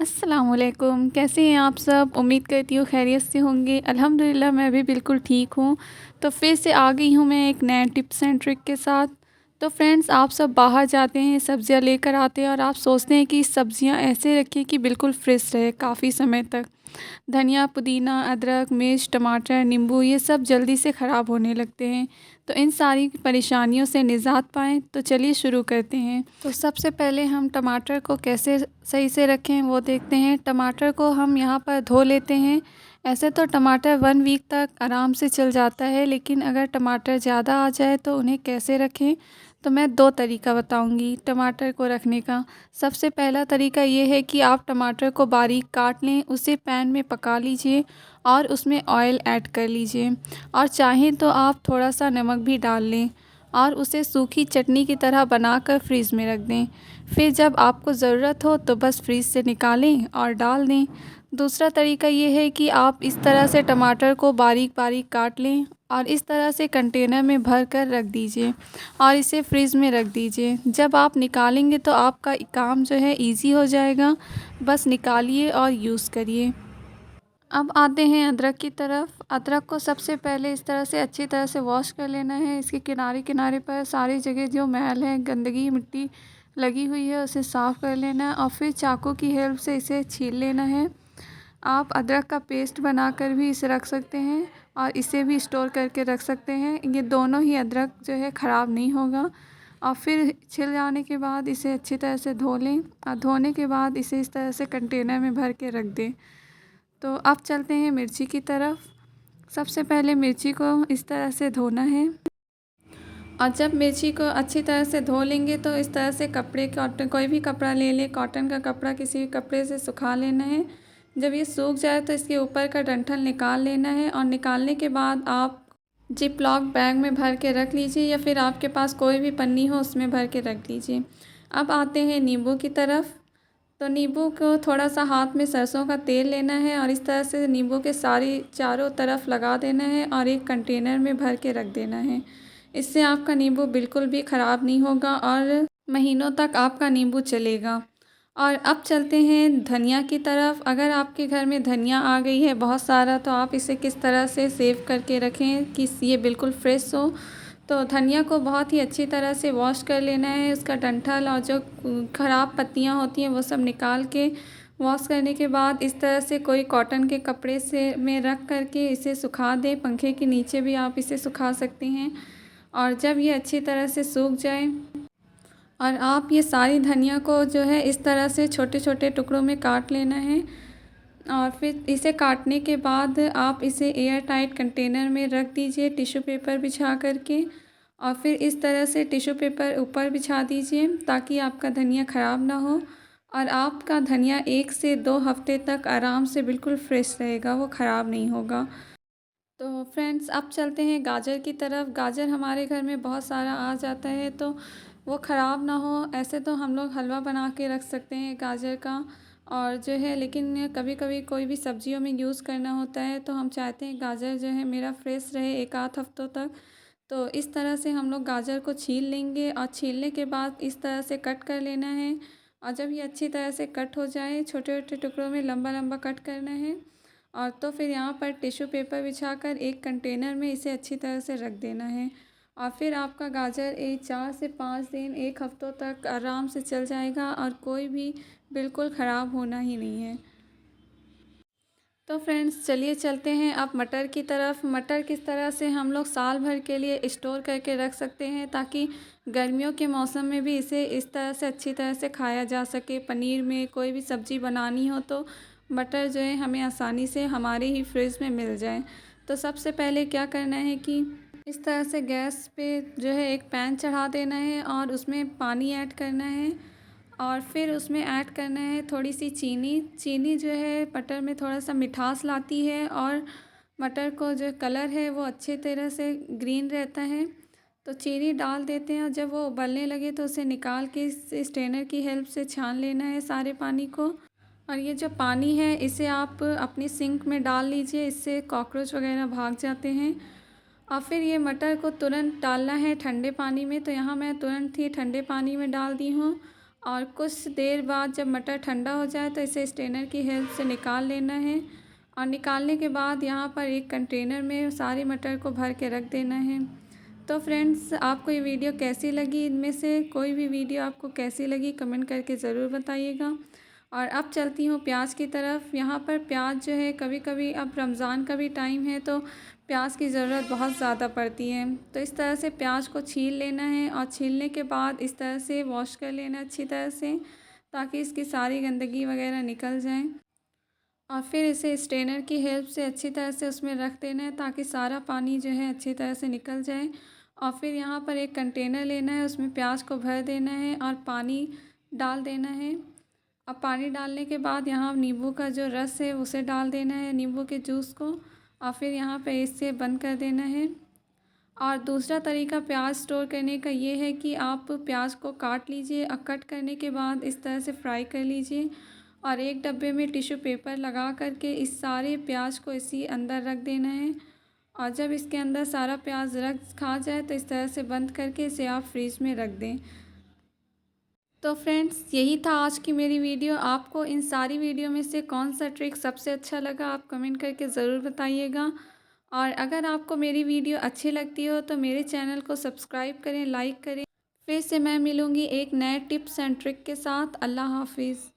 अस्सलामुअलैकुम, कैसे हैं आप सब? उम्मीद करती हूँ खैरियत से होंगे। अल्हम्दुलिल्लाह मैं भी बिल्कुल ठीक हूँ। तो फिर से आ गई हूँ मैं एक नए टिप्स एंड ट्रिक के साथ। तो फ्रेंड्स, आप सब बाहर जाते हैं, सब्जियाँ लेकर आते हैं और आप सोचते हैं कि सब्जियाँ ऐसे रखें कि बिल्कुल फ्रेश रहे काफ़ी समय तक। धनिया, पुदीना, अदरक, मिर्च, टमाटर, नींबू ये सब जल्दी से ख़राब होने लगते हैं। तो इन सारी परेशानियों से निजात पाएँ तो चलिए शुरू करते हैं। तो सबसे पहले हम टमाटर को कैसे सही से रखें वो देखते हैं। टमाटर को हम यहाँ पर धो लेते हैं। ऐसे तो टमाटर 1 वीक तक आराम से चल जाता है, लेकिन अगर टमाटर ज़्यादा आ जाए तो उन्हें कैसे रखें, तो मैं 2 तरीका बताऊंगी टमाटर को रखने का। सबसे पहला तरीका ये है कि आप टमाटर को बारीक काट लें, उसे पैन में पका लीजिए और उसमें ऑयल ऐड कर लीजिए और चाहें तो आप थोड़ा सा नमक भी डाल लें और उसे सूखी चटनी की तरह बनाकर फ्रीज़ में रख दें। फिर जब आपको ज़रूरत हो तो बस फ्रीज़ से निकालें और डाल दें। दूसरा तरीका ये है कि आप इस तरह से टमाटर को बारीक बारीक काट लें और इस तरह से कंटेनर में भर कर रख दीजिए और इसे फ्रीज़ में रख दीजिए। जब आप निकालेंगे तो आपका काम जो है ईज़ी हो जाएगा। बस निकालिए और यूज़ करिए। अब आते हैं अदरक की तरफ। अदरक को सबसे पहले इस तरह से अच्छी तरह से वॉश कर लेना है। इसके किनारे किनारे पर सारी जगह जो मैल है, गंदगी, मिट्टी लगी हुई है, उसे साफ़ कर लेना है और फिर चाकू की हेल्प से इसे छील लेना है। आप अदरक का पेस्ट बनाकर भी इसे रख सकते हैं और इसे भी स्टोर करके रख सकते हैं। ये दोनों ही अदरक जो है ख़राब नहीं होगा। और फिर छिल जाने के बाद इसे अच्छी तरह से धो लें और धोने के बाद इसे इस तरह से कंटेनर में भर के रख दें। तो अब चलते हैं मिर्ची की तरफ। सबसे पहले मिर्ची को इस तरह से धोना है और जब मिर्ची को अच्छी तरह से धो लेंगे तो इस तरह से कपड़े, कॉटन, कोई भी कपड़ा ले लें, कॉटन का कपड़ा किसी भी कपड़े से सुखा लेना है। जब ये सूख जाए तो इसके ऊपर का डंठल निकाल लेना है और निकालने के बाद आप जिप लॉक बैग में भर के रख लीजिए या फिर आपके पास कोई भी पन्नी हो उसमें भर के रख लीजिए। अब आते हैं नींबू की तरफ। तो नींबू को थोड़ा सा हाथ में सरसों का तेल लेना है और इस तरह से नींबू के सारी चारों तरफ लगा देना है और एक कंटेनर में भर के रख देना है। इससे आपका नींबू बिल्कुल भी ख़राब नहीं होगा और महीनों तक आपका नींबू चलेगा। और अब चलते हैं धनिया की तरफ। अगर आपके घर में धनिया आ गई है बहुत सारा तो आप इसे किस तरह से सेव करके रखें कि ये बिल्कुल फ्रेश हो। तो धनिया को बहुत ही अच्छी तरह से वॉश कर लेना है। उसका डंठल और जो ख़राब पत्तियां होती हैं वो सब निकाल के वॉश करने के बाद इस तरह से कोई कॉटन के कपड़े से में रख करके इसे सुखा दें। पंखे के नीचे भी आप इसे सुखा सकते हैं। और जब ये अच्छी तरह से सूख जाए और आप ये सारी धनिया को जो है इस तरह से छोटे छोटे टुकड़ों में काट लेना है और फिर इसे काटने के बाद आप इसे एयर टाइट कंटेनर में रख दीजिए टिश्यू पेपर बिछा करके। और फिर इस तरह से टिश्यू पेपर ऊपर बिछा दीजिए ताकि आपका धनिया ख़राब ना हो और आपका धनिया 1 से 2 हफ्ते तक आराम से बिल्कुल फ्रेश रहेगा, वो ख़राब नहीं होगा। तो फ्रेंड्स, अब चलते हैं गाजर की तरफ। गाजर हमारे घर में बहुत सारा आ जाता है तो वो ख़राब ना हो ऐसे तो हम लोग हलवा बना के रख सकते हैं गाजर का और जो है, लेकिन कभी कभी कोई भी सब्जियों में यूज़ करना होता है तो हम चाहते हैं गाजर जो है मेरा फ्रेश रहे 1 आध हफ्तों तक। तो इस तरह से हम लोग गाजर को छील लेंगे और छीलने के बाद इस तरह से कट कर लेना है। और जब ये अच्छी तरह से कट हो जाए, छोटे छोटे टुकड़ों में लंबा लंबा कट करना है। और तो फिर यहाँ पर टिश्यू पेपर बिछाकर एक कंटेनर में इसे अच्छी तरह से रख देना है। और फिर आपका गाजर 4 से 5 दिन, 1 हफ्तों तक आराम से चल जाएगा और कोई भी बिल्कुल ख़राब होना ही नहीं है। तो फ्रेंड्स, चलिए चलते हैं अब मटर की तरफ। मटर किस तरह से हम लोग साल भर के लिए स्टोर करके रख सकते हैं ताकि गर्मियों के मौसम में भी इसे इस तरह से अच्छी तरह से खाया जा सके। पनीर में कोई भी सब्ज़ी बनानी हो तो मटर जो है हमें आसानी से हमारे ही फ्रिज में मिल जाए। तो सबसे पहले क्या करना है कि इस तरह से गैस पे जो है एक पैन चढ़ा देना है और उसमें पानी ऐड करना है और फिर उसमें ऐड करना है थोड़ी सी चीनी। चीनी जो है मटर में थोड़ा सा मिठास लाती है और मटर को जो कलर है वो अच्छे तरह से ग्रीन रहता है। तो चीनी डाल देते हैं और जब वो उबलने लगे तो उसे निकाल के इस स्ट्रेनर की हेल्प से छान लेना है सारे पानी को। और ये जो पानी है इसे आप अपनी सिंक में डाल लीजिए, इससे कॉकरोच वगैरह भाग जाते हैं। और फिर ये मटर को तुरंत डालना है ठंडे पानी में। तो यहाँ मैं तुरंत ही ठंडे पानी में डाल दी हूँ और कुछ देर बाद जब मटर ठंडा हो जाए तो इसे स्ट्रेनर की हेल्प से निकाल लेना है। और निकालने के बाद यहाँ पर एक कंटेनर में सारे मटर को भर के रख देना है। तो फ्रेंड्स, आपको ये वीडियो कैसी लगी? इनमें से कोई भी वीडियो आपको कैसी लगी कमेंट करके ज़रूर बताइएगा। और अब चलती हूँ प्याज की तरफ। यहाँ पर प्याज जो है, कभी कभी अब रमज़ान का भी टाइम है तो प्याज की ज़रूरत बहुत ज़्यादा पड़ती है। तो इस तरह से प्याज को छील लेना है और छीलने के बाद इस तरह से वॉश कर लेना अच्छी तरह से, ताकि इसकी सारी गंदगी वगैरह निकल जाए। और फिर इसे स्ट्रेनर की हेल्प से अच्छी तरह से उसमें रख देना है, ताकि सारा पानी जो है अच्छी तरह से निकल जाए। और फिर यहाँ पर एक कंटेनर लेना है, उसमें प्याज को भर देना है और पानी डाल देना है। अब पानी डालने के बाद यहाँ नींबू का जो रस है उसे डाल देना है, नींबू के जूस को। और फिर यहाँ पे इससे बंद कर देना है। और दूसरा तरीका प्याज स्टोर करने का ये है कि आप प्याज को काट लीजिए और कट करने के बाद इस तरह से फ्राई कर लीजिए। और एक डब्बे में टिश्यू पेपर लगा करके इस सारे प्याज को इसी अंदर रख देना है। और जब इसके अंदर सारा प्याज रख खा जाए तो इस तरह से बंद करके इसे आप फ्रीज में रख दें। तो फ्रेंड्स, यही था आज की मेरी वीडियो। आपको इन सारी वीडियो में से कौन सा ट्रिक सबसे अच्छा लगा, आप कमेंट करके ज़रूर बताइएगा। और अगर आपको मेरी वीडियो अच्छी लगती हो तो मेरे चैनल को सब्सक्राइब करें, लाइक करें। फिर से मैं मिलूँगी एक नए टिप्स एंड ट्रिक के साथ। अल्लाह हाफिज़।